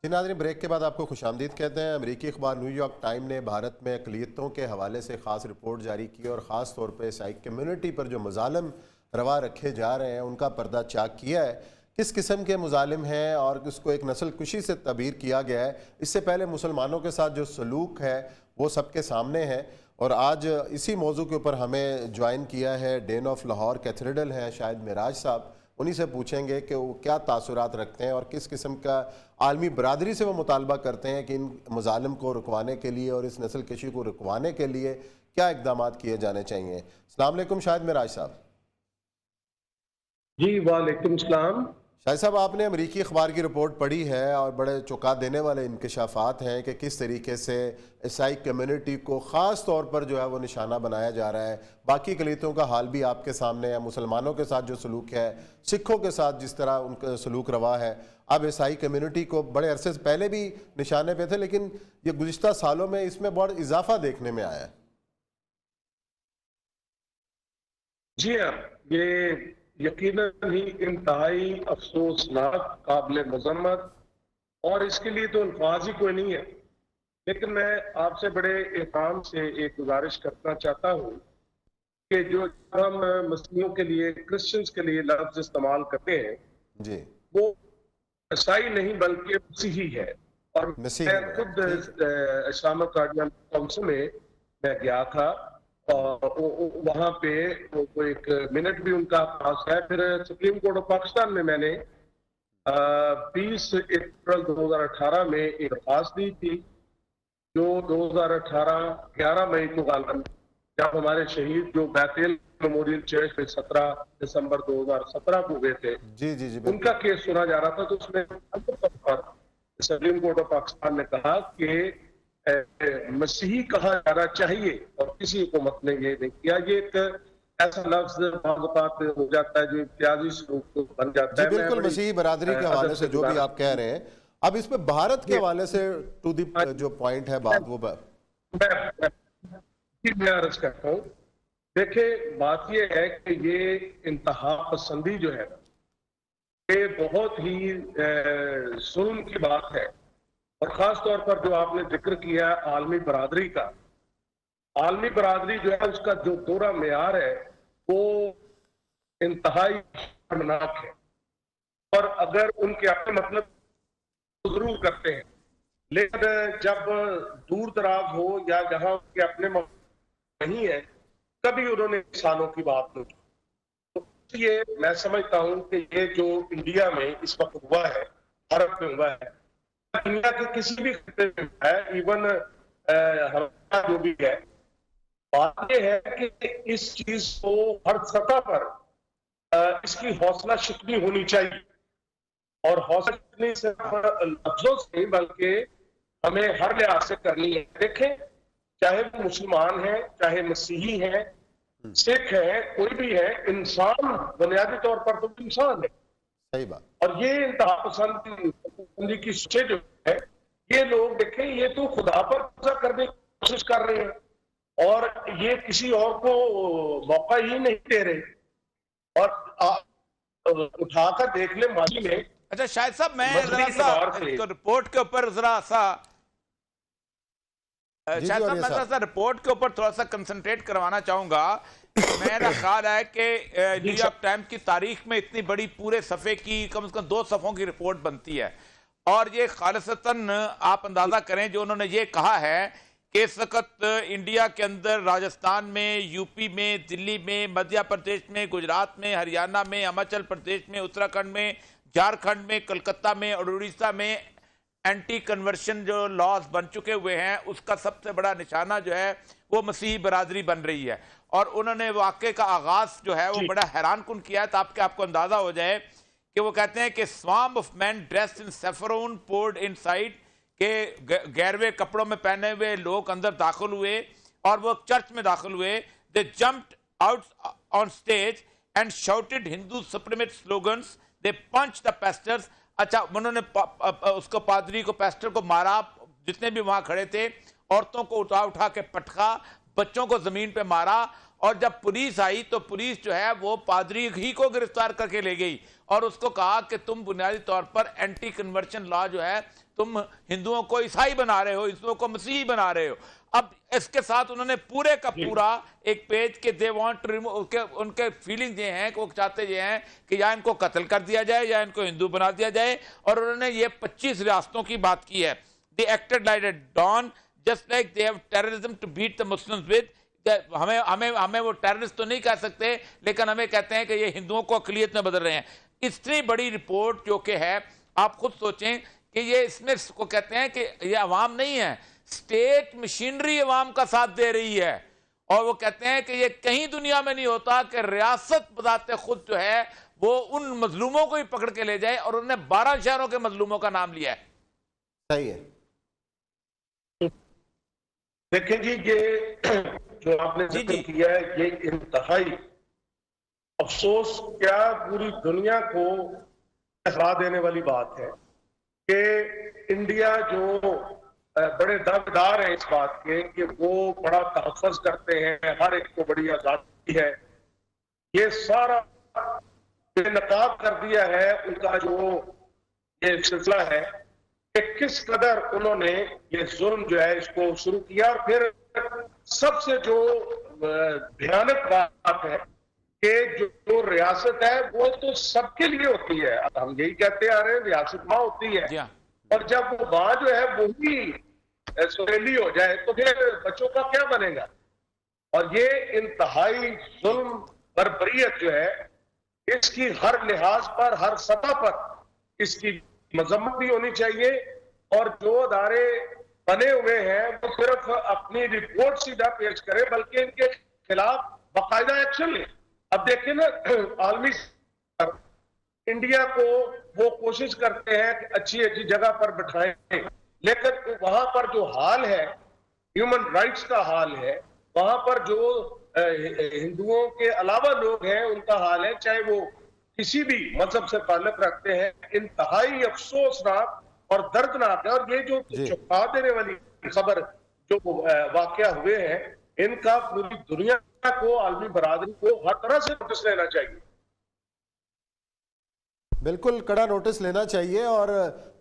जी नाज़रीन, ब्रेक के बाद आपको खुशामदीद कहते हैं। अमरीकी अखबार न्यूयॉर्क टाइम ने भारत में अक़लियतों के हवाले से ख़ास रिपोर्ट जारी की और ख़ास तौर पर ईसाई कम्यूनिटी पर जो मज़ालिम रवा रखे जा रहे हैं उनका पर्दा चाक किया है। किस किस्म के मुजालिम हैं और उसको एक नस्ल कुशी से तबीर किया गया है। इससे पहले मुसलमानों के साथ जो सलूक है वो सबके सामने है। और आज इसी मौजू के ऊपर हमें ज्वाइन किया है डेन ऑफ लाहौर कैथेड्रल हैं शाहिद मिराज साहब। उन्हीं से पूछेंगे कि वो क्या तासुरात रखते हैं और किस किस्म का आलमी बरादरी से वो मुतालबा करते हैं कि इन मज़ालिम को रुकवाने के लिए और इस नस्ल कशी को रुकवाने के लिए क्या इक़दाम किए जाने चाहिए। अस्सलाम वालेकुम शाहिद मिराज साहब। जी वालेकुम सलाम। शाहिद साहब, आपने अमरीकी अखबार की रिपोर्ट पढ़ी है और बड़े चौंका देने वाले इंकशाफात हैं कि किस तरीके से ईसाई कम्यूनिटी को ख़ास तौर पर जो है वो निशाना बनाया जा रहा है। बाकी अक़लियतों का हाल भी आपके सामने है, मुसलमानों के साथ जो सलूक है, सिखों के साथ जिस तरह उनका सलूक रवा है। अब ईसाई कम्यूनिटी को बड़े अरसे से पहले भी निशाने पे थे, लेकिन ये गुज़िश्ता सालों में इसमें बहुत इजाफा देखने में आया है। जी हाँ, ये यकीनन ही इंतहाई अफसोसनाक, काबिल मजम्मत, और इसके लिए तो अल्फाज ही कोई नहीं है। लेकिन मैं आपसे बड़े एहतराम से एक गुजारिश करना चाहता हूँ कि जो हम मसीहियों के लिए, क्रिश्चियंस के लिए लफ्ज इस्तेमाल करते हैं जी, वो ईसाई नहीं बल्कि मसीही है। और मैं खुद इस्लामिक गार्डियन काउंसिल में मैं गया था और वहां पे वो एक मिनट भी उनका पास है। फिर सुप्रीम कोर्ट ऑफ पाकिस्तान में मैंने 20 अप्रैल 2018 में एक दरख्वास्त दी थी, जो 2018 11 मई को गालबन जब हमारे शहीद जो बैतल मेमोरियल चर्च में 17 दिसंबर 2017 को हुए थे, जी उनका केस सुना जा रहा था। तो उसमें सुप्रीम कोर्ट ऑफ पाकिस्तान ने कहा कि मसीही कहा जाना चाहिए और किसी हुकूमत ने ये नहीं किया। ये एक ऐसा लफ्ज हो जाता है जो इम्तियाजी सलूक बन जाता है। बिल्कुल, मसीही बरादरी के हवाले से जो भी आप कह रहे हैं, अब इस पे भारत के हवाले से टू दी जो पॉइंट है बात, वो मैं अर्ज करता हूँ। देखिए, बात ये है कि ये इंतहा पसंदी जो है ये बहुत ही जुल्म की बात है। और खास तौर पर जो आपने जिक्र किया आलमी बरादरी का, आलमी बरादरी जो है उसका जो दोहरा मेयार है वो इंतहाई शर्मनाक है। और अगर उनके अपने मतलब तो जरूर करते हैं, लेकिन जब दूर दराज हो या जहां उनके अपने नहीं है, कभी उन्होंने इंसानों की बात नहीं की। तो ये मैं समझता हूं कि ये जो इंडिया में इस वक्त हुआ है, भारत में हुआ है, दुनिया के किसी भी खत्ते में है, इवन हमारा जो भी है, बात यह है कि इस चीज को हर सतह पर इसकी हौसला शिकनी होनी चाहिए। और हौसला शिकनी सिर्फ लफ्जों से नहीं बल्कि हमें हर लिहाज से करनी है। देखें, चाहे वो मुसलमान है, चाहे मसीही है, सिख है, कोई भी है, इंसान बुनियादी तौर पर तो इंसान है। सही बात। और ये इंतहा पसंदी की सोचे जो है, ये लोग देखें, ये तो खुदा पर कब्जा करने की कोशिश कर रहे हैं और ये किसी और को मौका ही नहीं दे रहे। और उठाकर देख ले माजी में। अच्छा शाहिद साहब, मैं जरा सा रिपोर्ट के ऊपर जरा सा शायद साहब मैं जरा रिपोर्ट के ऊपर थोड़ा सा कंसंट्रेट करवाना चाहूंगा। मेरा ख्याल है कि न्यूयॉर्क टाइम्स की तारीख में इतनी बड़ी पूरे सफ़े की कम से कम 2 सफ़ों की रिपोर्ट बनती है और ये खालिसतन आप अंदाज़ा करें जो उन्होंने ये कहा है कि इस वक्त इंडिया के अंदर राजस्थान में, यूपी में, दिल्ली में, मध्य प्रदेश में, गुजरात में, हरियाणा में, हिमाचल प्रदेश में, उत्तराखंड में, झारखंड में, कलकत्ता में और उड़ीसा में एंटी कन्वर्शन जो लॉज बन चुके हुए हैं, उसका सबसे बड़ा निशाना जो है वो मसीही बरादरी बन रही है। और उन्होंने वाक़े का आगाज़ जो है वो बड़ा हैरान कुन किया है, ताकि आपको अंदाज़ा हो जाए कि वो कहते हैं कि swarm of men dressed in saffron poured inside, के गैरवे कपड़ों में पहने हुए लोग अंदर दाखिल हुए और वो चर्च में दाखिल हुए। They jumped out on stage and shouted Hindu supremacist slogans, they punch the pastors. अच्छा, उन्होंने उसको पादरी को, पेस्टर को मारा, जितने भी वहां खड़े थे, औरतों को उठा उठा के पटका, बच्चों को जमीन पे मारा। और जब पुलिस आई तो पुलिस जो है वो पादरी ही को गिरफ्तार करके ले गई और उसको कहा कि तुम बुनियादी तौर पर एंटी कन्वर्शन लॉ जो है تم ہندوؤں کو عیسائی بنا رہے ہو, ہندوؤں کو مسیحی بنا رہے ہو. اب اس کے ساتھ انہوں نے پورے کا پورا ایک پیج کے دے وانٹ ٹو ریموو, ان کے فیلنگ یہ ہیں کہ وہ چاہتے یہ ہیں کہ یا ان کو قتل کر دیا جائے یا ان کو ہندو بنا دیا جائے. اور انہوں نے یہ 25 ریاستوں کی بات کی ہے. they acted like a dawn just like they have terrorism to beat the Muslims with. ہمیں وہ ٹیررسٹ تو نہیں کہہ سکتے, لیکن ہمیں کہتے ہیں کہ یہ ہندوؤں کو اقلیت میں بدل رہے ہیں. اتنی بڑی رپورٹ جو کہ ہے, آپ خود سوچیں کہ یہ اس میں کو کہتے ہیں کہ یہ عوام نہیں ہے, اسٹیٹ مشینری عوام کا ساتھ دے رہی ہے. اور وہ کہتے ہیں کہ یہ کہیں دنیا میں نہیں ہوتا کہ ریاست بذات خود جو ہے وہ ان مظلوموں کو ہی پکڑ کے لے جائے, اور انہوں نے 12 شہروں کے مظلوموں کا نام لیا ہے. صحیح ہے. دیکھیں جی, یہ جو آپ نے ذکر کیا ہے یہ انتہائی افسوس کیا پوری دنیا کو اخلا دینے والی بات ہے کہ انڈیا جو بڑے دعویدار ہیں اس بات کے کہ وہ بڑا تحفظ کرتے ہیں, ہر ایک کو بڑی آزادی ہے, یہ سارا بے نقاب کر دیا ہے ان کا جو یہ سلسلہ ہے کہ کس قدر انہوں نے یہ ظلم جو ہے اس کو شروع کیا. اور پھر سب سے جو بھیانک بات ہے کہ جو ریاست ہے وہ تو سب کے لیے ہوتی ہے. ہم یہی کہتے آ رہے ہیں ریاست ماں ہوتی ہے, اور جب وہ ماں جو ہے وہی سہیلی ہو جائے تو پھر بچوں کا کیا بنے گا. اور یہ انتہائی ظلم بربریت جو ہے اس کی ہر لحاظ پر, ہر سطح پر اس کی مذمت بھی ہونی چاہیے. اور جو ادارے بنے ہوئے ہیں وہ صرف اپنی رپورٹ سیدھا پیش کرے بلکہ ان کے خلاف باقاعدہ ایکشن لیں. اب دیکھیں نا, عالمی انڈیا کو وہ کوشش کرتے ہیں کہ اچھی جگہ پر بٹھائیں, لیکن وہاں پر جو حال ہے, ہیومن رائٹس کا حال ہے, وہاں پر جو ہندوؤں کے علاوہ لوگ ہیں ان کا حال ہے, چاہے وہ کسی بھی مذہب سے تعلق رکھتے ہیں, انتہائی افسوسناک اور دردناک ہے. اور یہ جو چونکا دینے والی خبر جو واقعہ ہوئے ہیں, ان کا پوری دنیا کو, عالمی برادری کو ہر طرح سے نوٹس لینا چاہیے. بالکل کڑا نوٹس لینا چاہیے. اور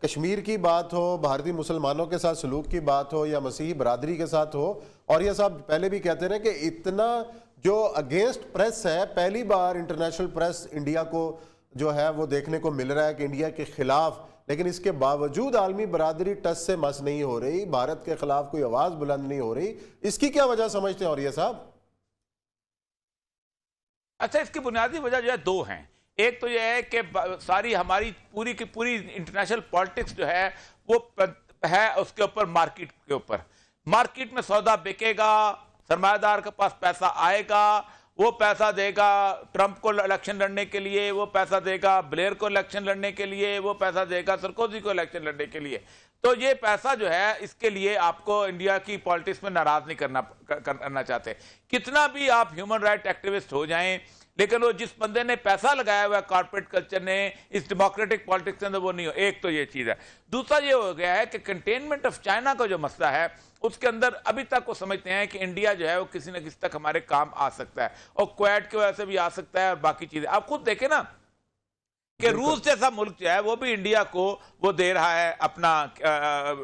کشمیر کی بات ہو, بھارتی مسلمانوں کے ساتھ سلوک کی بات ہو, یا مسیحی برادری کے ساتھ ہو, اور یہ صاحب پہلے بھی کہتے رہے کہ اتنا جو اگینسٹ پریس ہے, پہلی بار انٹرنیشنل پریس انڈیا کو جو ہے وہ دیکھنے کو مل رہا ہے کہ انڈیا کے خلاف, لیکن اس کے باوجود عالمی برادری ٹس سے مس نہیں ہو رہی, بھارت کے خلاف کوئی آواز بلند نہیں ہو رہی. اس کی کیا وجہ سمجھتے ہیں اور یہ صاحب؟ اچھا, اس کی بنیادی وجہ جو ہے دو ہیں. ایک تو یہ ہے کہ ساری ہماری پوری کی پوری انٹرنیشنل پالیٹکس جو ہے وہ ہے اس کے اوپر مارکیٹ کے اوپر. مارکیٹ میں سودا بکے گا, سرمایہ دار کے پاس پیسہ آئے گا, وہ پیسہ دے گا ٹرمپ کو الیکشن لڑنے کے لیے, وہ پیسہ دے گا بلیئر کو الیکشن لڑنے کے لیے, وہ پیسہ دے گا سرکوزی کو الیکشن لڑنے کے لیے. تو یہ پیسہ جو ہے اس کے لیے آپ کو انڈیا کی پالیٹکس میں ناراض نہیں کرنا چاہتے. کتنا بھی آپ ہیومن رائٹ ایکٹیوسٹ ہو جائیں, لیکن وہ جس بندے نے پیسہ لگایا ہوا ہے کارپوریٹ کلچر نے اس ڈیموکریٹک پالیٹکس کے اندر, وہ نہیں ہو. ایک تو یہ چیز ہے. دوسرا یہ ہو گیا ہے کہ کنٹینمنٹ آف چائنا کا جو مسئلہ ہے اس کے اندر ابھی تک وہ سمجھتے ہیں کہ انڈیا جو ہے وہ کسی نہ کسی تک ہمارے کام آ سکتا ہے, اور کویت کی وجہ سے بھی آ سکتا ہے, اور باقی چیزیں آپ خود دیکھیں نا کہ روس جیسا ملک جو ہے وہ بھی انڈیا کو وہ دے رہا ہے اپنا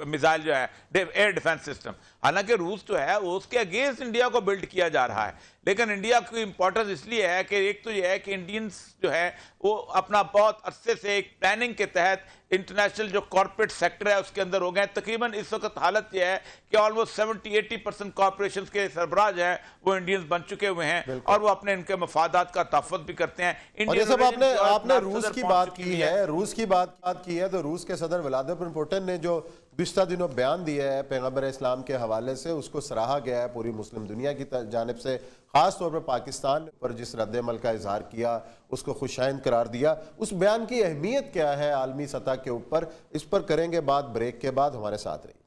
میزائل جو ہے ایئر ڈیفنس سسٹم. حالانکہ روس جو ہے وہ اس کے اگینسٹ انڈیا کو بلڈ کیا جا رہا ہے, لیکن انڈیا کی امپورٹنس اس لیے ہے کہ ایک تو یہ ہے کہ انڈینز جو ہے وہ اپنا بہت عرصے سے ایک پلاننگ کے تحت انٹرنیشنل جو کارپوریٹ سیکٹر ہے اس کے اندر ہو گئے. تقریباً اس وقت حالت یہ ہے کہ آلموسٹ 70-80% کارپوریشنز کے سربراہ جو ہیں وہ انڈینز بن چکے ہوئے ہیں, اور وہ اپنے ان کے مفادات کا تحفظ بھی کرتے ہیں. اور یہ سب آپ نے روس کی بات کی ہے, روس کی بات کی ہے تو روس کے صدر ولادیمیر پوٹن نے جو گزشتہ دنوں بیان دیا ہے پیغمبر اسلام کے حوالے سے, اس کو سراہا گیا ہے پوری مسلم دنیا کی جانب سے, خاص طور پر پاکستان پر جس رد عمل کا اظہار کیا اس کو خوشائند قرار دیا. اس بیان کی اہمیت کیا ہے عالمی سطح کے اوپر, اس پر کریں گے بات بریک کے بعد. ہمارے ساتھ رہیے.